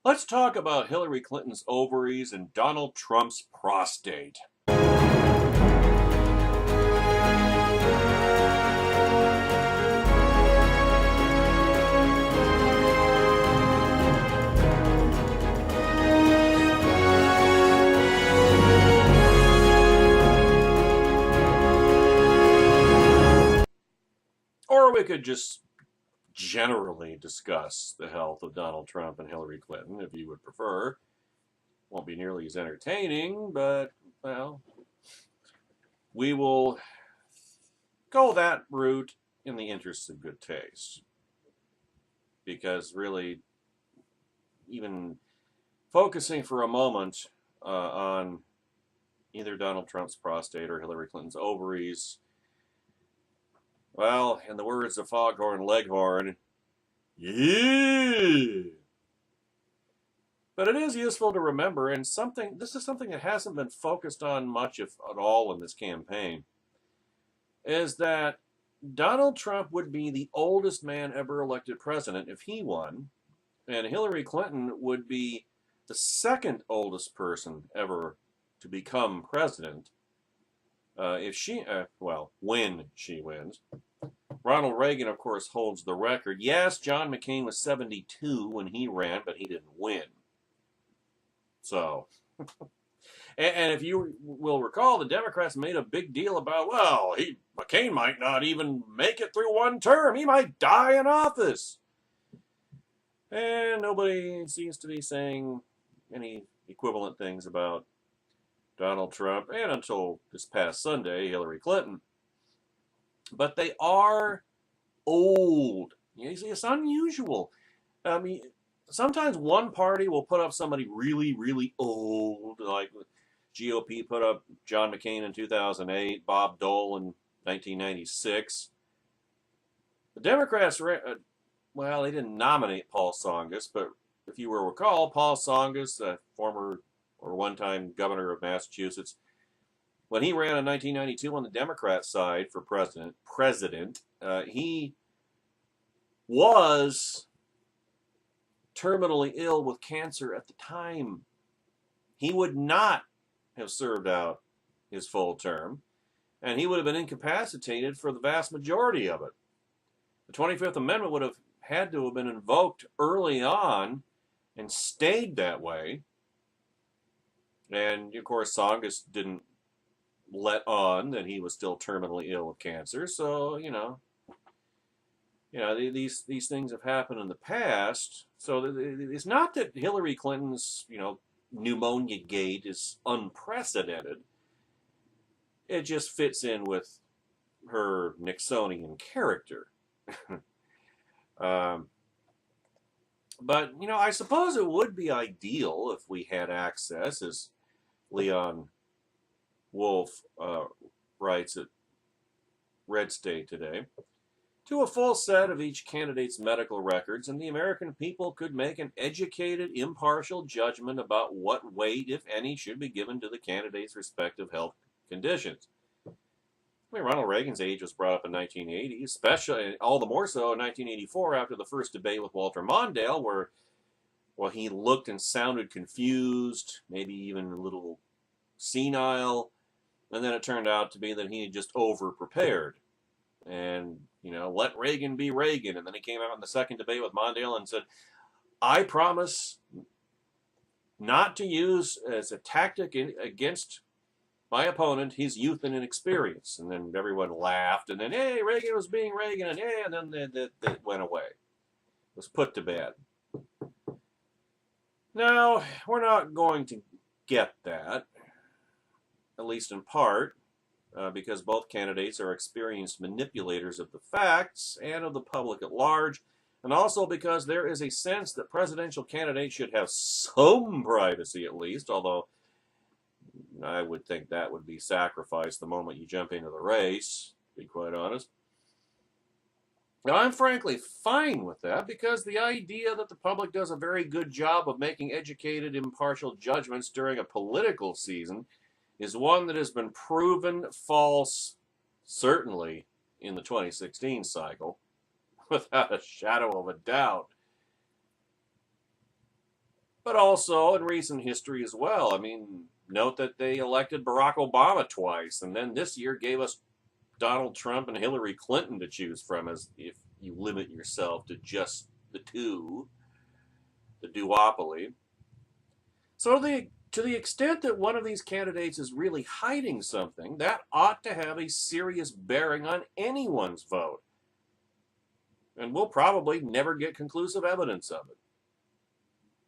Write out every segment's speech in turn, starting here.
Let's talk about Hillary Clinton's ovaries and Donald Trump's prostate. Or we could just generally discuss the health of Donald Trump and Hillary Clinton, if you would prefer. Won't be nearly as entertaining, but, well, we will go that route in the interest of good taste. Because really, even focusing for a moment on either Donald Trump's prostate or Hillary Clinton's ovaries, well, in the words of Foghorn Leghorn, yeah. But it is useful to remember, and this is something that hasn't been focused on much, if at all, in this campaign, is that Donald Trump would be the oldest man ever elected president if he won, and Hillary Clinton would be the second oldest person ever to become president when she wins. Ronald Reagan, of course, holds the record. Yes, John McCain was 72 when he ran, but he didn't win. So, and if you will recall, the Democrats made a big deal about, well, McCain might not even make it through one term. He might die in office. And nobody seems to be saying any equivalent things about Donald Trump, and until this past Sunday, Hillary Clinton. But they are old. You see, it's unusual. I mean, sometimes one party will put up somebody really, really old, like GOP put up John McCain in 2008, Bob Dole in 1996. The Democrats, well, they didn't nominate Paul Tsongas, but if you will recall, Paul Tsongas, former or one-time governor of Massachusetts, when he ran in 1992 on the Democrat side for president, he was terminally ill with cancer at the time. He would not have served out his full term, and he would have been incapacitated for the vast majority of it. The 25th Amendment would have had to have been invoked early on and stayed that way. And, of course, Tsongas didn't let on that he was still terminally ill with cancer. So, these things have happened in the past. So it's not that Hillary Clinton's, pneumonia gate is unprecedented. It just fits in with her Nixonian character. But, I suppose it would be ideal if we had access, as Leon Wolf writes at Red State today, to a full set of each candidate's medical records, and the American people could make an educated, impartial judgment about what weight, if any, should be given to the candidate's respective health conditions. I mean, Ronald Reagan's age was brought up in 1980, especially, all the more so in 1984 after the first debate with Walter Mondale, where, he looked and sounded confused, maybe even a little senile, and then it turned out to be that he had just over-prepared. And, let Reagan be Reagan. And then he came out in the second debate with Mondale and said, I promise not to use as a tactic against my opponent his youth and inexperience. And then everyone laughed. And then, hey, Reagan was being Reagan. And hey, and then that went away. It was put to bed. Now, we're not going to get that, at least in part, because both candidates are experienced manipulators of the facts and of the public at large, and also because there is a sense that presidential candidates should have some privacy at least, although I would think that would be sacrificed the moment you jump into the race, to be quite honest. Now, I'm frankly fine with that, because the idea that the public does a very good job of making educated, impartial judgments during a political season is one that has been proven false, certainly in the 2016 cycle, without a shadow of a doubt. but also in recent history as well. I mean, note that they elected Barack Obama twice, and then this year gave us Donald Trump and Hillary Clinton to choose from, as if you limit yourself to just the two, the duopoly. So to the extent that one of these candidates is really hiding something, that ought to have a serious bearing on anyone's vote. And we'll probably never get conclusive evidence of it.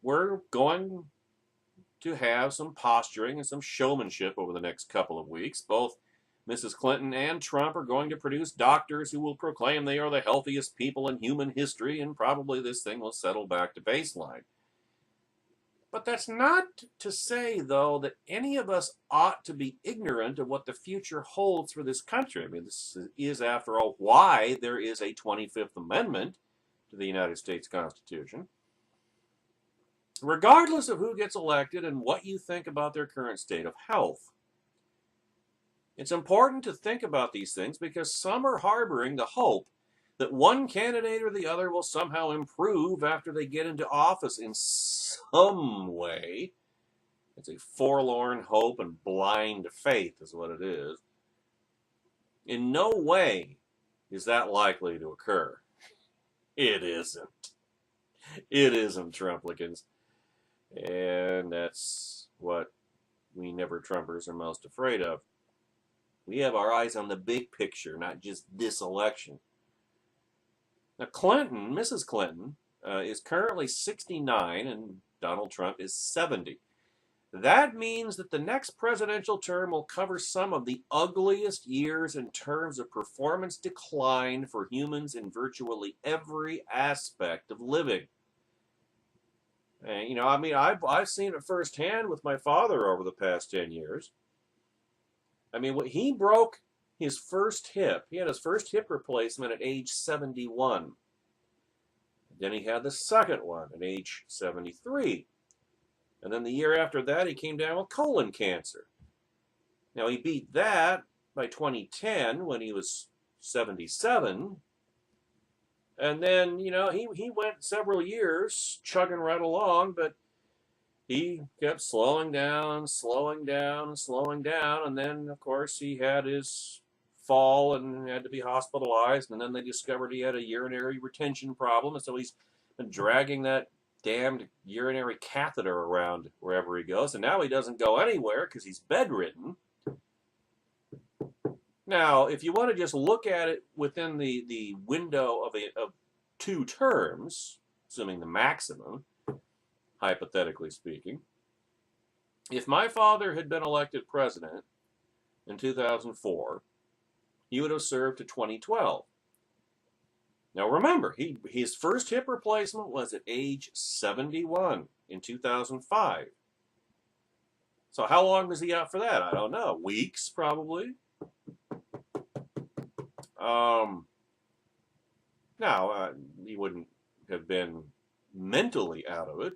We're going to have some posturing and some showmanship over the next couple of weeks. Both Mrs. Clinton and Trump are going to produce doctors who will proclaim they are the healthiest people in human history, and probably this thing will settle back to baseline. But that's not to say, though, that any of us ought to be ignorant of what the future holds for this country. I mean, this is, after all, why there is a 25th Amendment to the United States Constitution. Regardless of who gets elected and what you think about their current state of health, it's important to think about these things because some are harboring the hope that one candidate or the other will somehow improve after they get into office in some way. It's a forlorn hope and blind faith is what it is. In no way is that likely to occur. It isn't. It isn't, Trumplicans. And that's what we never Trumpers are most afraid of. We have our eyes on the big picture, not just this election. Now, Clinton, Mrs. Clinton, is currently 69 and Donald Trump is 70. That means that the next presidential term will cover some of the ugliest years in terms of performance decline for humans in virtually every aspect of living. And, you know, I mean, I've seen it firsthand with my father over the past 10 years. I mean, he broke his first hip. He had his first hip replacement at age 71. Then he had the second one at age 73. And then the year after that, he came down with colon cancer. Now, he beat that by 2010 when he was 77. And then, you know, he went several years chugging right along, but he kept slowing down, and then, of course, he had his fall and had to be hospitalized, and then they discovered he had a urinary retention problem, and so he's been dragging that damned urinary catheter around wherever he goes, and now he doesn't go anywhere because he's bedridden. Now, if you want to just look at it within the window of 2 terms, assuming the maximum, hypothetically speaking, if my father had been elected president in 2004, he would have served to 2012. Now remember, his first hip replacement was at age 71 in 2005. So how long was he out for that? I don't know. Weeks, probably. Now, he wouldn't have been mentally out of it,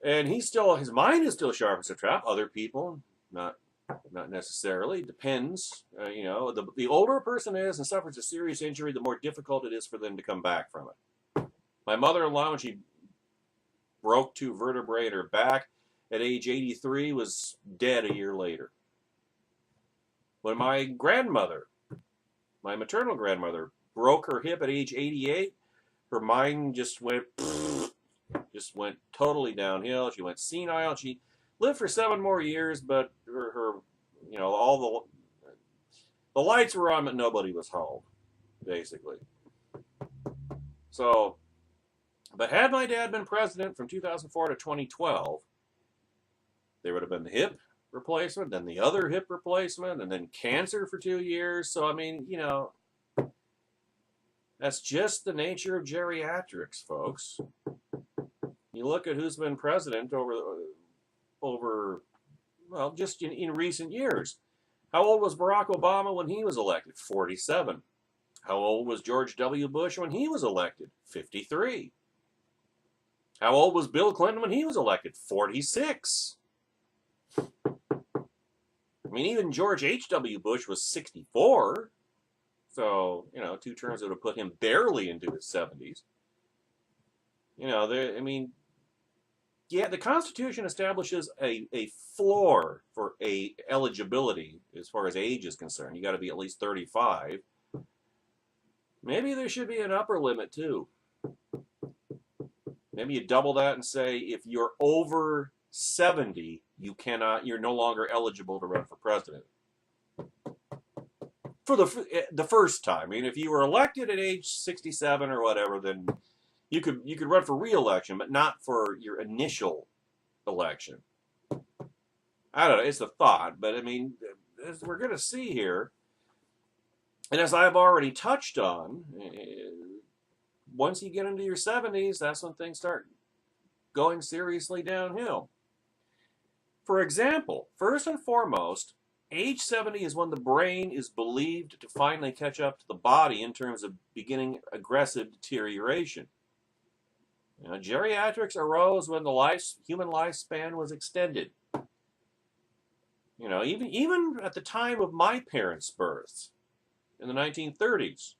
and his mind is still sharp as a trap. Other people, not necessarily. Depends. You know, the older a person is and suffers a serious injury, the more difficult it is for them to come back from it. My mother-in-law, when she broke 2 vertebrae in her back at age 83, was dead a year later. When my grandmother, my maternal grandmother, broke her hip at age 88, her mind just went totally downhill. She went senile. She lived for 7 more years, but her you know, all the lights were on, but nobody was home, basically. So, but had my dad been president from 2004 to 2012, there would have been the hip replacement, then the other hip replacement, and then cancer for 2 years. So, I mean, you know, that's just the nature of geriatrics, folks. You look at who's been president over well, just in recent years. How old was Barack Obama when he was elected? 47. How old was George W. Bush when he was elected? 53. How old was Bill Clinton when he was elected? 46. I mean, even George H.W. Bush was 64. So, you know, 2 terms would have put him barely into his 70s. You know, I mean, Yeah, the Constitution establishes a floor for eligibility as far as age is concerned. You got to be at least 35. Maybe there should be an upper limit too. Maybe you double that and say if you're over 70, you're no longer eligible to run for president. For the first time. I mean, if you were elected at age 67 or whatever, then you could run for re-election, but not for your initial election. I don't know. It's a thought, but I mean, as we're going to see here, and as I've already touched on, once you get into your 70s, that's when things start going seriously downhill. For example, first and foremost, age 70 is when the brain is believed to finally catch up to the body in terms of beginning aggressive deterioration. You know, geriatrics arose when the human lifespan was extended. You know, even at the time of my parents' births in the 1930s,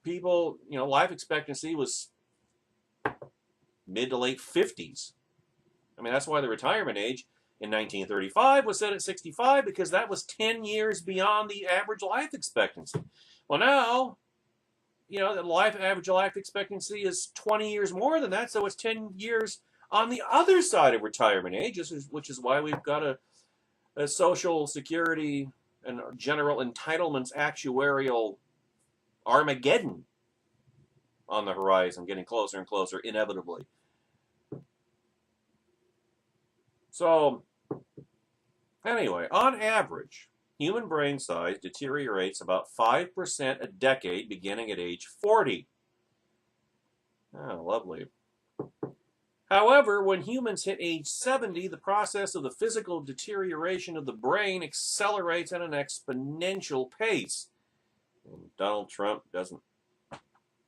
people, you know, life expectancy was mid to late 50s. I mean, that's why the retirement age in 1935 was set at 65, because that was 10 years beyond the average life expectancy. Well, now, you know, the average life expectancy is 20 years more than that, so it's 10 years on the other side of retirement age, which is why we've got a Social Security and general entitlements actuarial Armageddon on the horizon, getting closer and closer, inevitably. So, anyway, on average, human brain size deteriorates about 5% a decade, beginning at age 40. Oh, lovely. However, when humans hit age 70, the process of the physical deterioration of the brain accelerates at an exponential pace. And Donald Trump doesn't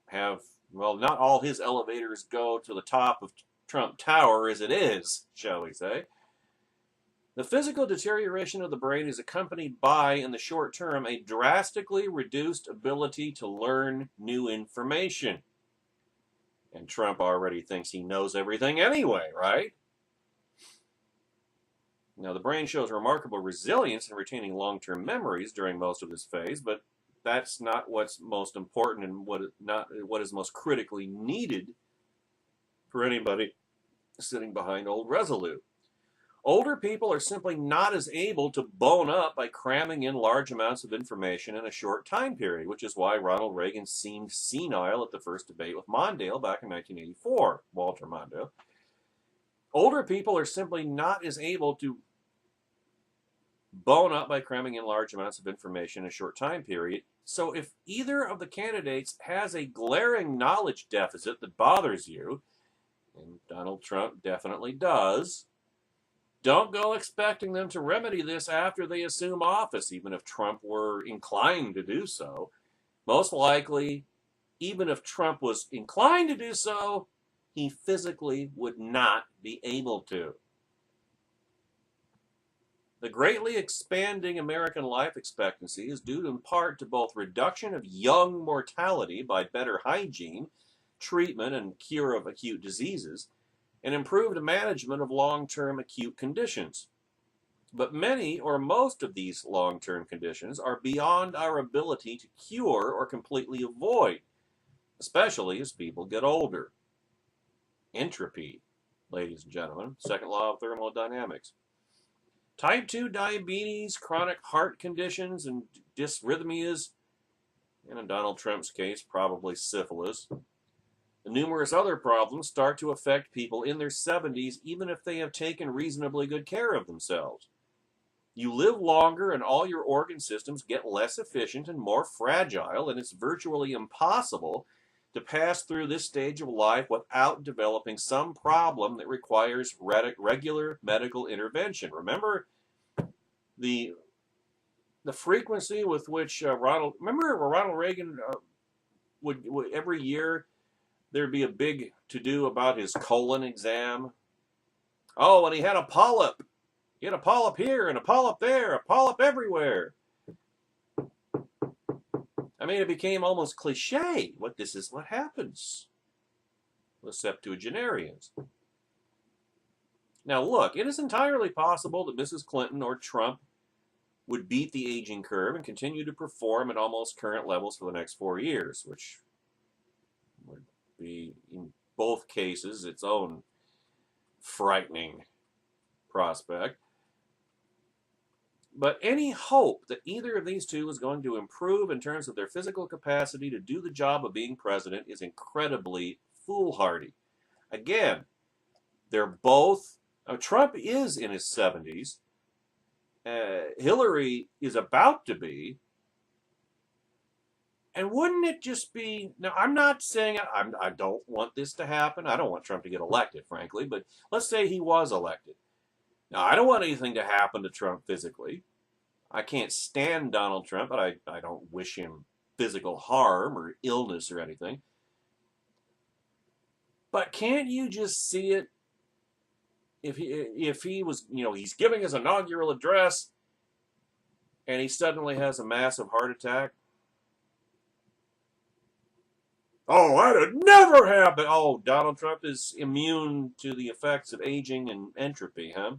have, well, not all his elevators go to the top of Trump Tower as it is, shall we say. The physical deterioration of the brain is accompanied by, in the short term, a drastically reduced ability to learn new information. And Trump already thinks he knows everything anyway, right? Now, the brain shows remarkable resilience in retaining long-term memories during most of this phase, but that's not what's most important and what is most critically needed for anybody sitting behind old Resolute. Older people are simply not as able to bone up by cramming in large amounts of information in a short time period, which is why Ronald Reagan seemed senile at the first debate with Mondale back in 1984, Walter Mondale. Older people are simply not as able to bone up by cramming in large amounts of information in a short time period. So if either of the candidates has a glaring knowledge deficit that bothers you, and Donald Trump definitely does, don't go expecting them to remedy this after they assume office, even if Trump were inclined to do so. Most likely, even if Trump was inclined to do so, he physically would not be able to. The greatly expanding American life expectancy is due in part to both reduction of young mortality by better hygiene, treatment, and cure of acute diseases, and improved management of long-term acute conditions. But many or most of these long-term conditions are beyond our ability to cure or completely avoid, especially as people get older. Entropy, ladies and gentlemen, second law of thermodynamics. Type 2 diabetes, chronic heart conditions, and dysrhythmias, and in Donald Trump's case, probably syphilis. The numerous other problems start to affect people in their 70s, even if they have taken reasonably good care of themselves. You live longer and all your organ systems get less efficient and more fragile, and it's virtually impossible to pass through this stage of life without developing some problem that requires regular medical intervention. Remember the frequency with which Ronald Reagan would every year there'd be a big to-do about his colon exam. Oh, and he had a polyp. He had a polyp here and a polyp there, a polyp everywhere. I mean, it became almost cliche. This is what happens the septuagenarians. Now, look, it is entirely possible that Mrs. Clinton or Trump would beat the aging curve and continue to perform at almost current levels for the next 4 years, which would be, in both cases, its own frightening prospect. But any hope that either of these two is going to improve in terms of their physical capacity to do the job of being president is incredibly foolhardy. Again, they're both. Trump is in his 70s. Hillary is about to be. And wouldn't it just be. Now, I'm not saying I don't want this to happen. I don't want Trump to get elected, frankly. But let's say he was elected. Now, I don't want anything to happen to Trump physically. I can't stand Donald Trump, but I don't wish him physical harm or illness or anything. But can't you just see it? If he was, he's giving his inaugural address and he suddenly has a massive heart attack. Oh, that'd never happen. Oh, Donald Trump is immune to the effects of aging and entropy, huh?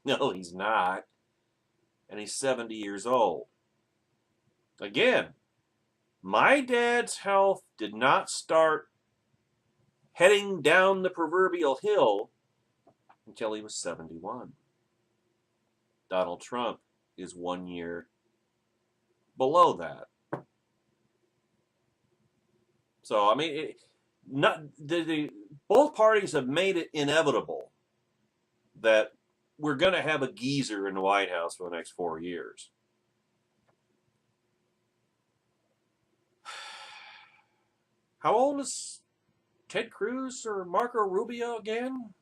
No, he's not. And he's 70 years old. Again, my dad's health did not start heading down the proverbial hill until he was 71. Donald Trump is 1 year below that. So, I mean, both parties have made it inevitable that we're going to have a geezer in the White House for the next 4 years. How old is Ted Cruz or Marco Rubio again?